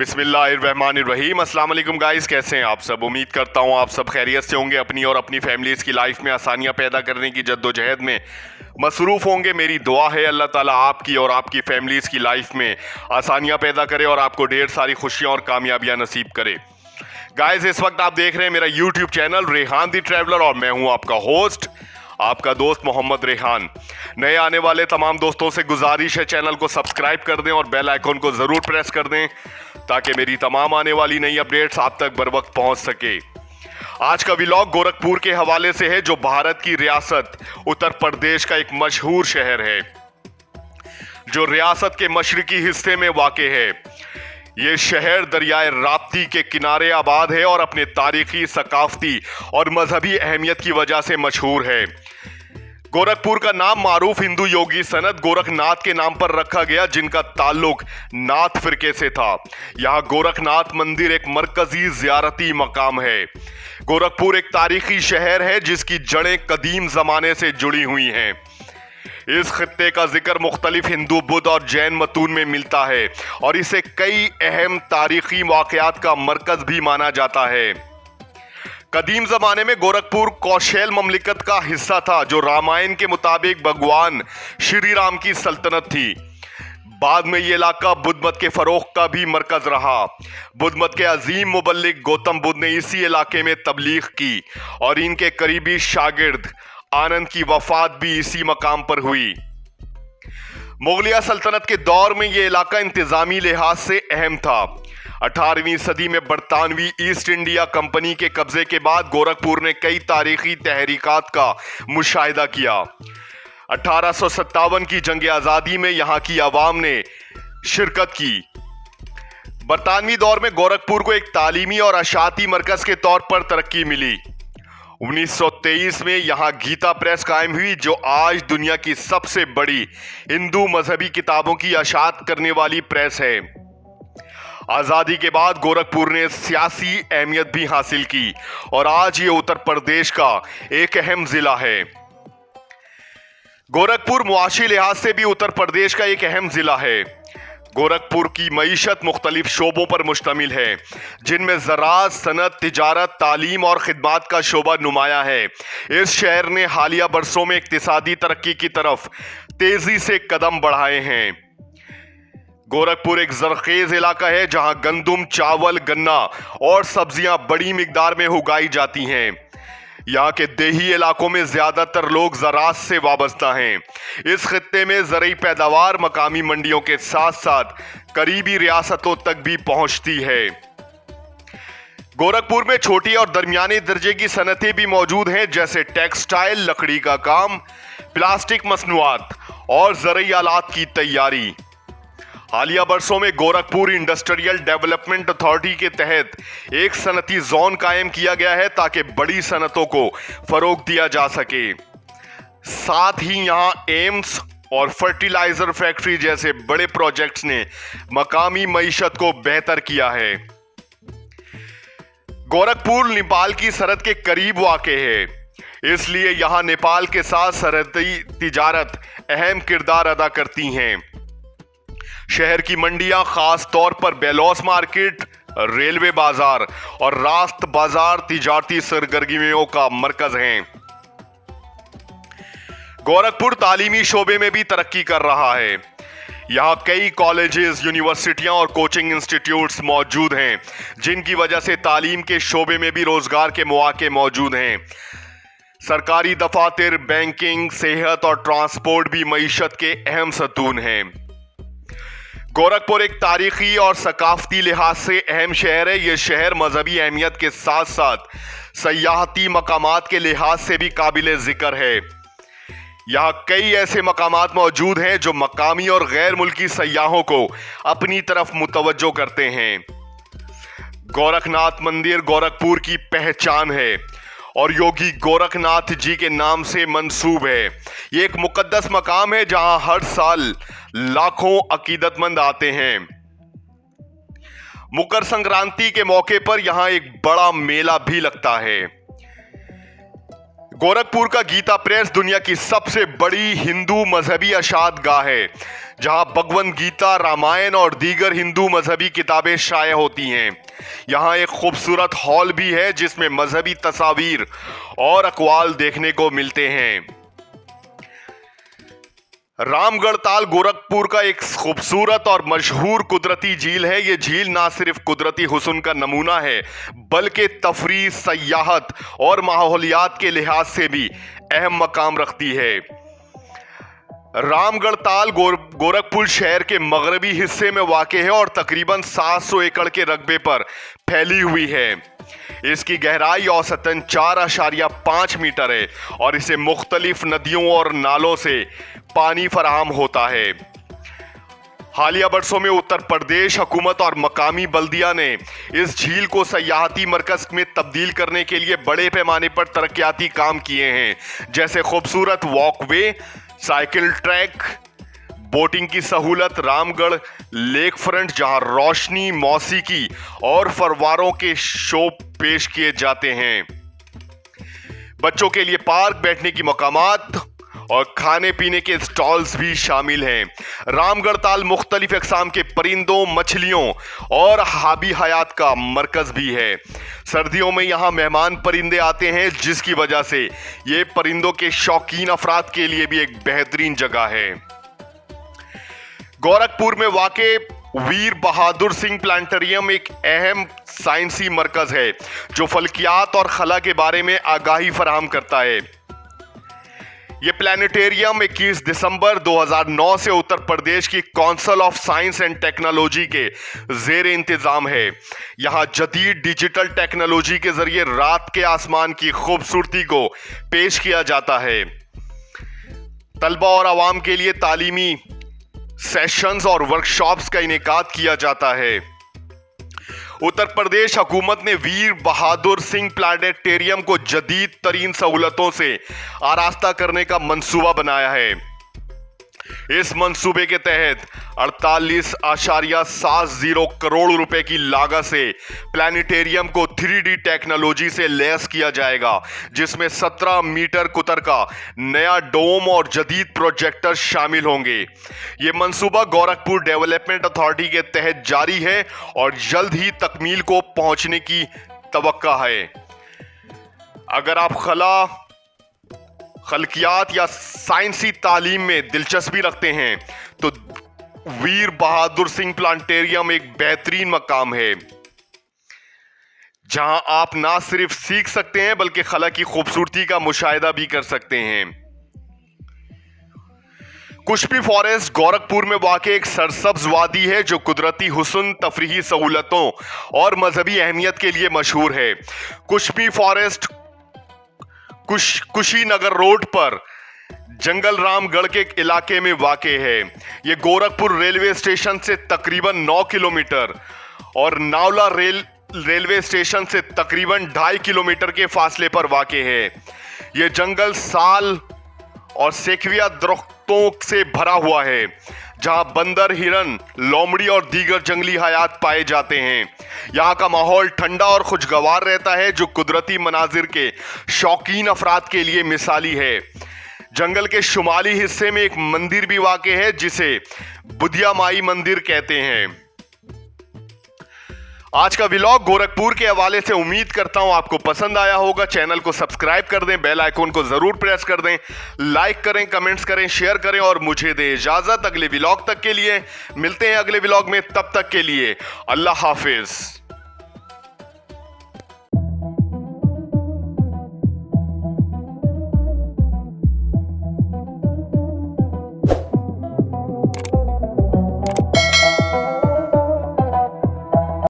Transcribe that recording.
बिस्मिल्लाहिर्रहमानिर्रहीम। अस्सलाम वालेकुम गाइस, कैसे हैं आप सब। उम्मीद करता हूँ आप सब खैरियत से होंगे। अपनी और अपनी फैमिलीज़ की लाइफ में आसानियाँ पैदा करने की जद्दोजहद में मसरूफ़ होंगे। मेरी दुआ है अल्लाह ताला आपकी और आपकी फैमिलीज़ की लाइफ में आसानियाँ पैदा करे और आपको ढेर सारी खुशियाँ और कामयाबियाँ नसीब करे। गाइस, इस वक्त आप देख रहे हैं मेरा यूट्यूब चैनल रेहान दी ट्रैवलर और मैं हूँ आपका होस्ट, आपका दोस्त मोहम्मद रेहान। नए आने वाले तमाम दोस्तों से गुजारिश है चैनल को सब्सक्राइब कर दें और बेल आइकन को ज़रूर प्रेस कर दें ताकि मेरी तमाम आने वाली नई अपडेट्स आप तक बर वक्त पहुंच सके। आज का व्लॉग गोरखपुर के हवाले से है, जो भारत की रियासत उत्तर प्रदेश का एक मशहूर शहर है, जो रियासत के मशरकी हिस्से में वाक़े है। ये शहर दरियाए राप्ती के किनारे आबाद है और अपने तारीखी, सकाफती और मजहबी अहमियत की वजह से मशहूर है। गोरखपुर का नाम मारूफ हिंदू योगी सनत गोरखनाथ के नाम पर रखा गया, जिनका ताल्लुक नाथ फिरके से था। यहाँ गोरखनाथ मंदिर एक मरकजी ज़ियारती मकाम है। गोरखपुर एक तारीखी शहर है जिसकी जड़ें कदीम ज़माने से जुड़ी हुई हैं। इस खित्ते का जिक्र मुख्तलिफ हिंदू, बुद्ध और जैन मतून में मिलता है और इसे कई अहम तारीखी वाक़यात का मरकज भी माना जाता है। कदीम जमाने में गोरखपुर कौशल ममलिकत का हिस्सा था, जो रामायण के मुताबिक भगवान श्री राम की सल्तनत थी। बाद में ये इलाका बुद्ध मत के फरोग का भी मरकज रहा। बुद्ध मत के अजीम मुबल्लिग गौतम बुद्ध ने इसी इलाके में तबलीग की और इनके करीबी शागिर्द आनंद की वफात भी इसी मकाम पर हुई। मुगलिया सल्तनत के दौर में यह इलाका इंतजामी लिहाज से अहम था। 18वीं सदी में बरतानवी ईस्ट इंडिया कंपनी के कब्जे के बाद गोरखपुर ने कई तारीखी तहरीकात का मुशाहिदा किया। 1857 की जंग आज़ादी में यहाँ की आवाम ने शिरकत की। बरतानवी दौर में गोरखपुर को एक तालीमी और अशाती मरकज के तौर पर तरक्की मिली। 1923 में यहाँ गीता प्रेस कायम हुई, जो आज दुनिया की सबसे बड़ी हिंदू मजहबी किताबों की अशात करने वाली प्रेस है। आज़ादी के बाद गोरखपुर ने सियासी अहमियत भी हासिल की और आज ये उत्तर प्रदेश का एक अहम जिला है। गोरखपुर मुआशी लिहाज से भी उत्तर प्रदेश का एक अहम जिला है। गोरखपुर की मईशत मुख्तलिफ शोबों पर मुश्तमिल है, जिनमें ज़राअत, सनत, तिजारत, तालीम और खिदमात का शोबा नुमाया है। इस शहर ने हालिया बरसों में इक्तिसादी तरक्की की तरफ तेजी से कदम बढ़ाए हैं। गोरखपुर एक जरखेज इलाका है जहां गंदुम, चावल, गन्ना और सब्जियां बड़ी मिकदार में उगाई जाती हैं। यहाँ के देही इलाकों में ज्यादातर लोग ज़राअत से वाबस्ता हैं। इस खित्ते में ज़रई पैदावार मकामी मंडियों के साथ साथ करीबी रियासतों तक भी पहुंचती है। गोरखपुर में छोटी और दरमियाने दर्जे की सनतें भी मौजूद हैं, जैसे टेक्सटाइल, लकड़ी का काम, प्लास्टिक मसनूआत और ज़रई आलात की तैयारी। हालिया बरसों में गोरखपुर इंडस्ट्रियल डेवलपमेंट अथॉरिटी के तहत एक सनती जोन कायम किया गया है ताकि बड़ी सनतों को फरोग दिया जा सके। साथ ही यहां एम्स और फर्टिलाइजर फैक्ट्री जैसे बड़े प्रोजेक्ट्स ने मकामी मईशत को बेहतर किया है। गोरखपुर नेपाल की सरहद के करीब वाक़े है, इसलिए यहां नेपाल के साथ सरहदी तिजारत अहम किरदार अदा करती हैं। शहर की मंडियां खास तौर पर बेलौस मार्केट, रेलवे बाजार और रास्त बाजार तिजारती सरगर्मियों का मरकज हैं। गोरखपुर तालीमी शोबे में भी तरक्की कर रहा है। यहाँ कई कॉलेजेस, यूनिवर्सिटियां और कोचिंग इंस्टीट्यूट्स मौजूद हैं, जिनकी वजह से तालीम के शोबे में भी रोजगार के मौके मौजूद हैं। सरकारी दफातर, बैंकिंग, सेहत और ट्रांसपोर्ट भी मईशत के अहम सतून हैं। गोरखपुर एक तारीखी और सकाफती लिहाज से अहम शहर है। यह शहर मजहबी अहमियत के साथ साथ सयाहती मकामात के लिहाज से भी काबिल जिक्र है। यहाँ कई ऐसे मकामात मौजूद हैं जो मकामी और गैर मुल्की सयाहों को अपनी तरफ मुतवज्जो करते हैं। गोरखनाथ मंदिर गोरखपुर की पहचान है और योगी गोरखनाथ जी के नाम से मंसूब है। ये एक मुकद्दस मकाम है जहां हर साल लाखों अकीदतमंद आते हैं। मकर संक्रांति के मौके पर यहां एक बड़ा मेला भी लगता है। गोरखपुर का गीता प्रेस दुनिया की सबसे बड़ी हिंदू मजहबी अशात गाह है, जहां भगवद गीता, रामायण और दीगर हिंदू मजहबी किताबें शाया होती हैं। यहां एक खूबसूरत हॉल भी है जिसमें मजहबी तस्वीर और अक़वाल देखने को मिलते हैं। रामगढ़ ताल गोरखपुर का एक खूबसूरत और मशहूर कुदरती झील है। ये झील ना सिर्फ कुदरती हुस्न का नमूना है, बल्कि तफरीह, सयाहत और माहौलियात के लिहाज से भी अहम मकाम रखती है। रामगढ़ ताल गोरखपुर शहर के मगरबी हिस्से में वाक़े है और तकरीबन 700 एकड़ के रकबे पर फैली हुई है। इसकी गहराई औसतन 4.5 मीटर है और इसे मुख्तलिफ नदियों और नालों से पानी फराहम होता है। हालिया बरसों में उत्तर प्रदेश हुकूमत और मकामी बल्दिया ने इस झील को सयाहती मरकज में तब्दील करने के लिए बड़े पैमाने पर तरक्याती काम किए हैं, जैसे खूबसूरत वॉकवे, साइकिल ट्रैक, बोटिंग की सहूलत, रामगढ़ लेक फ्रंट जहां रोशनी, मौसीकी और फव्वारों के शो पेश किए जाते हैं। बच्चों के लिए पार्क, बैठने की मकामात और खाने पीने के स्टॉल्स भी शामिल हैं। रामगढ़ ताल मुख्तलिफ अक़साम के परिंदों, मछलियों और हाबी हयात का मरकज भी है। सर्दियों में यहाँ मेहमान परिंदे आते हैं, जिसकी वजह से ये परिंदों के शौकीन अफराद के लिए भी एक बेहतरीन जगह है। गोरखपुर में वाक़े वीर बहादुर सिंह प्लानिटेरियम एक अहम साइंसी मरकज है जो फल्कियात और खला के बारे में आगाही फराहम करता है। यह प्लानिटेरियम 21 दिसंबर 2009 से उत्तर प्रदेश की council of science and technology के जेर इंतजाम है। यहां जदीद डिजिटल टेक्नोलॉजी के जरिए रात के आसमान की खूबसूरती को पेश किया जाता है। तलबा और आवाम के लिए तालीमी सेशंस और वर्कशॉप्स का इनेकाद किया जाता है। उत्तर प्रदेश हुकूमत ने वीर बहादुर सिंह प्लानिटेरियम को जदीद तरीन सहूलतों से आरास्ता करने का मंसूबा बनाया है। इस मंसूबे के तहत 48.70 करोड़ रुपए की लागत से प्लानिटेरियम को 3D टेक्नोलॉजी से लैस किया जाएगा, जिसमें 17 मीटर कुतर का नया डोम और जदीद प्रोजेक्टर शामिल होंगे। ये मंसूबा गोरखपुर डेवलपमेंट अथॉरिटी के तहत जारी है और जल्द ही तकमील को पहुंचने की तवक्का है। अगर आप खलकियात या साइंसी तालीम में दिलचस्पी रखते हैं तो वीर बहादुर सिंह प्लानिटेरियम एक बेहतरीन मकाम है, जहां आप ना सिर्फ सीख सकते हैं बल्कि खला की खूबसूरती का मुशाहिदा भी कर सकते हैं। कुशबी फॉरेस्ट गोरखपुर में वाक़े एक सरसब्ज वादी है जो कुदरती हुस्न, तफरीही सहूलतों और मजहबी अहमियत के लिए मशहूर है। कुशबी फॉरेस्ट कुशीनगर रोड पर जंगल रामगढ़ के इलाके में वाक़े है। यह गोरखपुर रेलवे स्टेशन से तकरीबन 9 किलोमीटर और नावला रेलवे स्टेशन से तकरीबन 2.5 किलोमीटर के फासले पर वाक़े है। यह जंगल साल और सेक्विया दरख्तों से भरा हुआ है, जहां बंदर, हिरन, लोमड़ी और दीगर जंगली हयात पाए जाते हैं। यहाँ का माहौल ठंडा और खुशगवार रहता है, जो कुदरती मनाजिर के शौकीन अफराद के लिए मिसाली है। जंगल के शुमाली हिस्से में एक मंदिर भी वाक़े है जिसे बुधिया माई मंदिर कहते हैं। आज का व्लॉग गोरखपुर के हवाले से उम्मीद करता हूं आपको पसंद आया होगा। चैनल को सब्सक्राइब कर दें, बेल आइकन को जरूर प्रेस कर दें, लाइक करें, कमेंट्स करें, शेयर करें और मुझे दें इजाजत। अगले व्लॉग तक के लिए मिलते हैं अगले व्लॉग में, तब तक के लिए अल्लाह हाफिज।